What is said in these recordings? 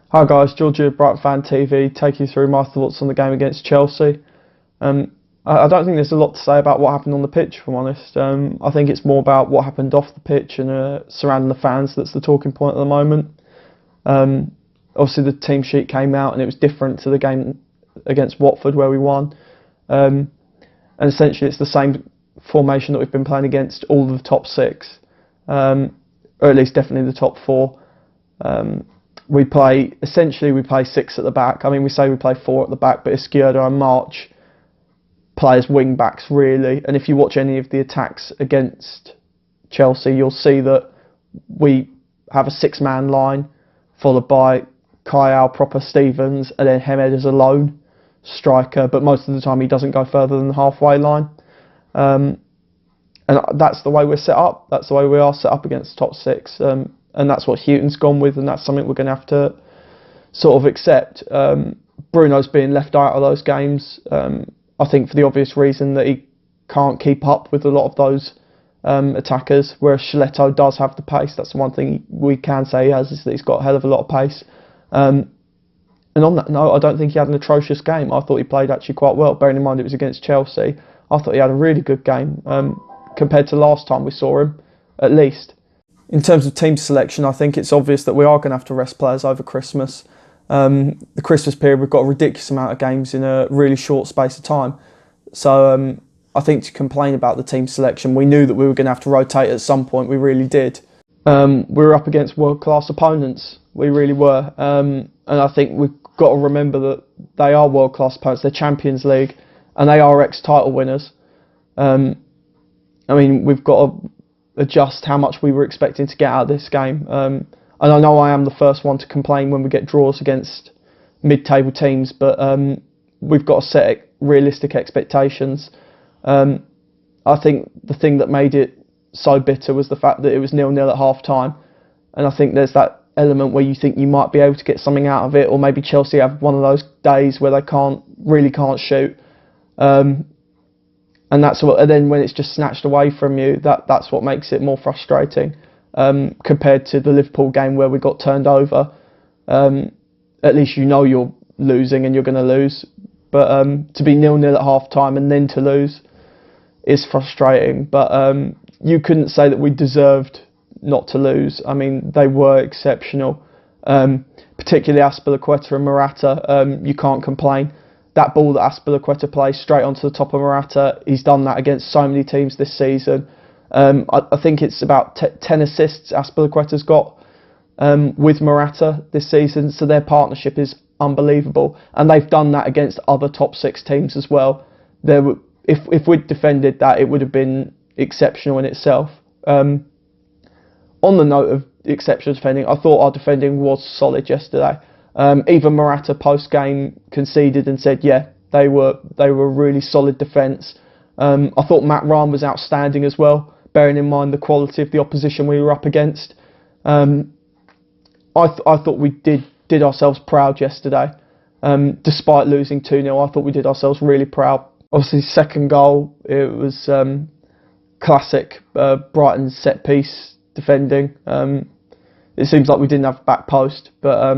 Hi guys, George here, Brighton Fan TV, take you through my thoughts on the game against Chelsea. I don't think there's a lot to say about what happened on the pitch, if I'm honest. I think it's more about what happened off the pitch and surrounding the fans that's the talking point at the moment. Obviously the team sheet came out and it was different to the game against Watford where we won. And essentially it's the same formation that we've been playing against all of the top six, or at least definitely the top four. We play six at the back. I mean, we say we play four at the back, but Izquierdo and March play as wing backs really. And if you watch any of the attacks against Chelsea, you'll see that we have a six-man line followed by Kyle, Proper, Stevens, and then Hemed as a lone striker. But most of the time, he doesn't go further than the halfway line. And that's the way we're set up. That's the way we are set up against the top six. And that's what Houghton's gone with, and that's something we're going to have to sort of accept. Bruno's being left out of those games, I think for the obvious reason that he can't keep up with a lot of those attackers, whereas Shaleto does have the pace. That's the one thing we can say he has, is that he's got a hell of a lot of pace. And on that note, I don't think he had an atrocious game. I thought he played actually quite well, bearing in mind it was against Chelsea. I thought he had a really good game compared to last time we saw him, at least. In terms of team selection, I think it's obvious that we are going to have to rest players over Christmas. The Christmas period, we've got a ridiculous amount of games in a really short space of time. So I think to complain about the team selection, we knew that we were going to have to rotate at some point. We really did. We were up against world-class opponents. We really were. And I think we've got to remember that they are world-class opponents. They're Champions League and they are ex-title winners. I mean, we've got to adjust how much we were expecting to get out of this game. And I know I am the first one to complain when we get draws against mid-table teams, but we've got to set realistic expectations. I think the thing that made it so bitter was the fact that it was 0-0 at half-time. And I think there's that element where you think you might be able to get something out of it, or maybe Chelsea have one of those days where they really can't shoot. And that's what. And then when it's just snatched away from you, that's what makes it more frustrating. Compared to the Liverpool game where we got turned over, at least you know you're losing and you're going to lose. But to be 0-0 at half time and then to lose is frustrating. But you couldn't say that we deserved not to lose. I mean, they were exceptional, particularly Azpilicueta and Morata. You can't complain. That ball that Azpilicueta plays straight onto the top of Morata, he's done that against so many teams this season. I think it's about 10 assists Azpilicueta's got with Morata this season, so their partnership is unbelievable. And they've done that against other top six teams as well. If we'd defended that, it would have been exceptional in itself. On the note of exceptional defending, I thought our defending was solid yesterday. Even Morata post-game conceded and said, yeah, they were a really solid defence. I thought Matt Ryan was outstanding as well, bearing in mind the quality of the opposition we were up against. I thought we did ourselves proud yesterday. Despite losing 2-0, I thought we did ourselves really proud. Obviously, second goal, it was classic Brighton set-piece defending. It seems like we didn't have back post, but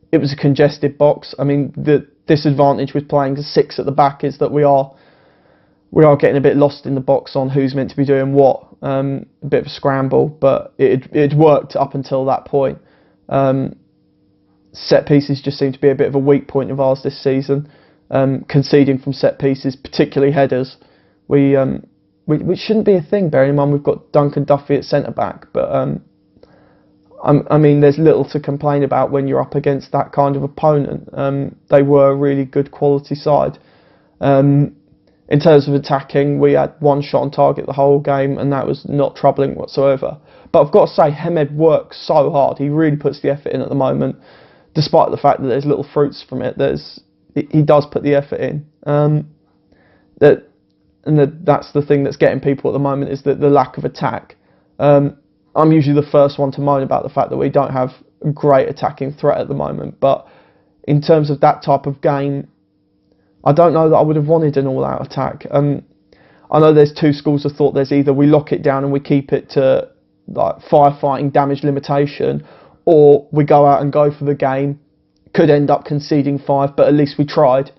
it was a congested box. I mean, the disadvantage with playing six at the back is that we are getting a bit lost in the box on who's meant to be doing what. A bit of a scramble, but it worked up until that point. Set pieces just seem to be a bit of a weak point of ours this season. Conceding from set pieces, particularly headers, which shouldn't be a thing. Bearing in mind we've got Duncan Duffy at centre back, but I mean, there's little to complain about when you're up against that kind of opponent. They were a really good quality side. In terms of attacking, we had one shot on target the whole game, and that was not troubling whatsoever. But I've got to say, Hemed works so hard. He really puts the effort in at the moment, despite the fact that there's little fruits from it. He does put the effort in. That's the thing that's getting people at the moment, is that the lack of attack. I'm usually the first one to moan about the fact that we don't have a great attacking threat at the moment. But in terms of that type of game, I don't know that I would have wanted an all-out attack. I know there's two schools of thought. There's either we lock it down and we keep it to like firefighting, damage limitation, or we go out and go for the game, could end up conceding 5, but at least we tried.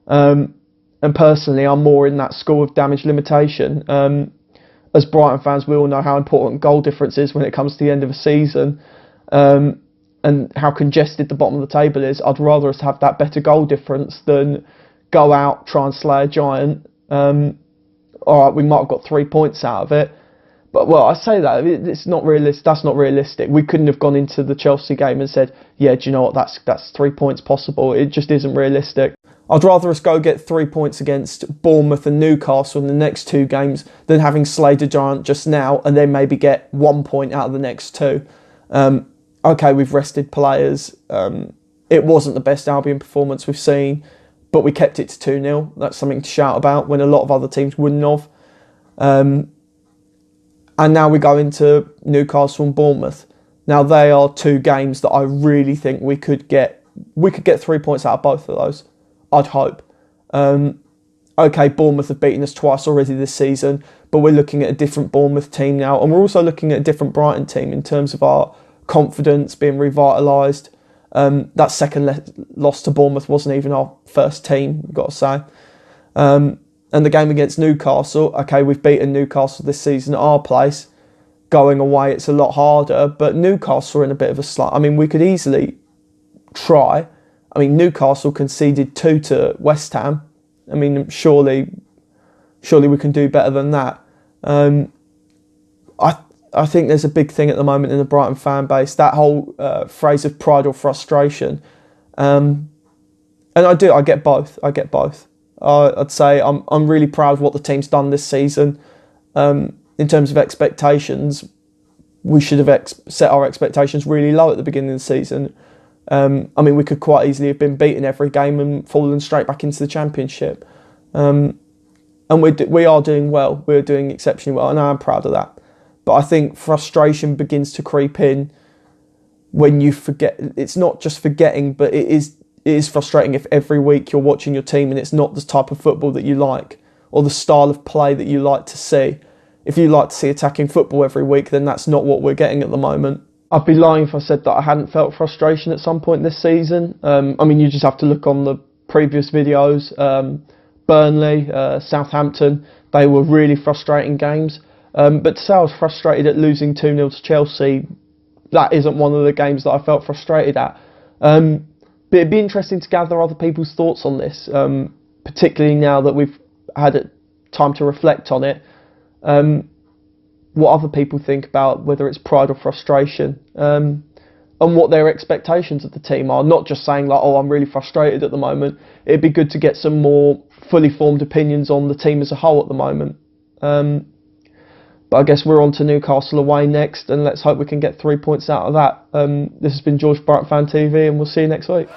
And personally, I'm more in that school of damage limitation. As Brighton fans, we all know how important goal difference is when it comes to the end of a season, and how congested the bottom of the table is. I'd rather us have that better goal difference than go out, try and slay a giant. All right, we might have got 3 points out of it, but well, I say that it's not realistic. That's not realistic. We couldn't have gone into the Chelsea game and said, "Yeah, do you know what? That's 3 points possible." It just isn't realistic. I'd rather us go get 3 points against Bournemouth and Newcastle in the next 2 games than having slayed a giant just now and then maybe get 1 point out of the next 2. Okay, we've rested players. It wasn't the best Albion performance we've seen, but we kept it to 2-0. That's something to shout about when a lot of other teams wouldn't have. And now we go into Newcastle and Bournemouth. Now they are 2 games that I really think we could get 3 points out of both of those. I'd hope. Okay, Bournemouth have beaten us twice already this season, but we're looking at a different Bournemouth team now, and we're also looking at a different Brighton team in terms of our confidence being revitalised. That second loss to Bournemouth wasn't even our first team, we've got to say. And the game against Newcastle, okay, we've beaten Newcastle this season at our place. Going away, it's a lot harder, but Newcastle are in a bit of a slump. I mean, we could easily try. I mean, Newcastle conceded 2 to West Ham. I mean, surely we can do better than that. I think there's a big thing at the moment in the Brighton fan base, that whole phrase of pride or frustration. And I get both. I'd say I'm really proud of what the team's done this season. In terms of expectations, we should have set our expectations really low at the beginning of the season. I mean, we could quite easily have been beaten every game and fallen straight back into the Championship. And we are doing well. We're doing exceptionally well, and I am proud of that. But I think frustration begins to creep in when you forget. It's not just forgetting, but it is frustrating if every week you're watching your team and it's not the type of football that you like or the style of play that you like to see. If you like to see attacking football every week, then that's not what we're getting at the moment. I'd be lying if I said that I hadn't felt frustration at some point this season. I mean, you just have to look on the previous videos. Burnley, Southampton, they were really frustrating games. But to say I was frustrated at losing 2-0 to Chelsea, that isn't one of the games that I felt frustrated at. But it'd be interesting to gather other people's thoughts on this, particularly now that we've had time to reflect on it. What other people think about whether it's pride or frustration, and what their expectations of the team are. Not just saying like, oh, I'm really frustrated at the moment. It'd be good to get some more fully formed opinions on the team as a whole at the moment. But I guess we're on to Newcastle away next, and let's hope we can get 3 points out of that. This has been George, Brighton Fan TV, and we'll see you next week.